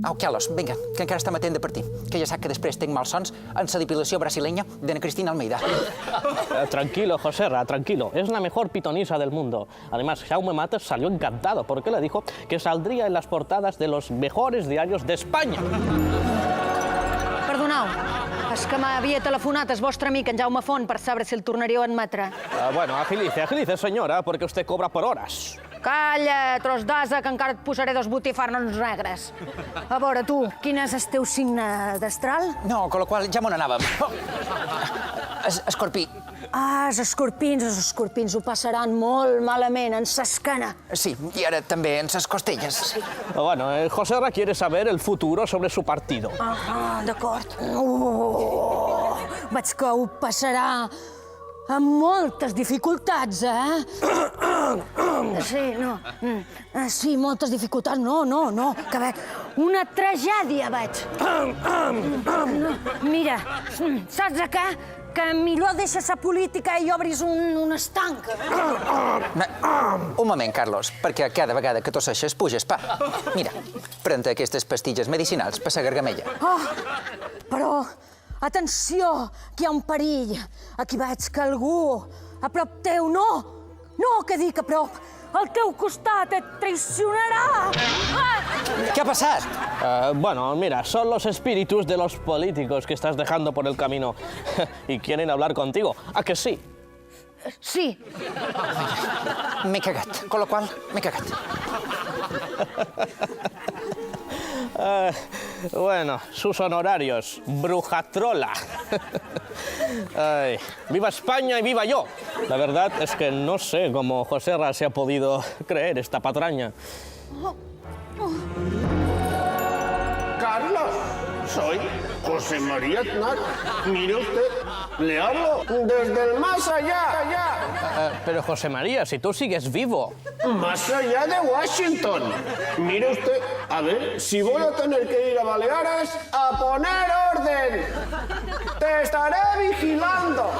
Au, Carlos, vinga, que encara està matent de partir. Que ja sap que després tenc malsons en la depilació brasileña de Ana Cristina Almeida. Tranquilo, Joserra, tranquilo. Es la mejor pitonisa del mundo. Además, Jaume Mates salió encantado porque le dijo que saldría en las portadas de los mejores diarios de España. Perdoneu, és que m'havia telefonat el vostre amic, en Jaume Font, per saber si el tornaríeu a admetre. Bueno, agilice, señora, porque usted cobra por horas. Calla, tros d'asa, que encara et posaré dos botifarrons negres. A veure, tu, quin és el teu signe d'astral? No, con lo qual ja me n'anàvem. Escorpí. Ah, els escorpins ho passaran molt malament en s'escana. Sí, i ara també en ses costelles. Bueno, Joserra quiere saber el futuro sobre su partido. Ah, d'acord. Veig que ho passarà amb moltes dificultats, Sí, no. Sí, moltes dificultats. No, que veig una tragèdia, veig. Mira, saps què? Que millor deixes la política i obris un estanc. Un moment, Carlos, perquè cada vegada que tosseixes puges pa. Mira, pren-te aquestes pastilles medicinals per la gargamella. Però, atenció, que hi ha un perill. Aquí veig que algú a prop teu, no que dic a prop, al teu costat et traicionarà. ¿Qué ha pasado? Bueno, mira, son los espíritus de los políticos que estás dejando por el camino y quieren hablar contigo. ¿A que sí? Sí. M'he cagat, con lo qual m'he cagat. Bueno, sus honorarios, brujatrola. Ay, viva España y viva yo. La verdad es que no sé cómo Joserra se ha podido creer esta patraña. Carlos, soy José María Aznar. Mire usted, le hablo desde el más allá. Pero José María, si tú sigues vivo. Más allá de Washington. Mire usted, a ver si voy a tener que ir a Baleares a poner orden. Te estaré vigilando.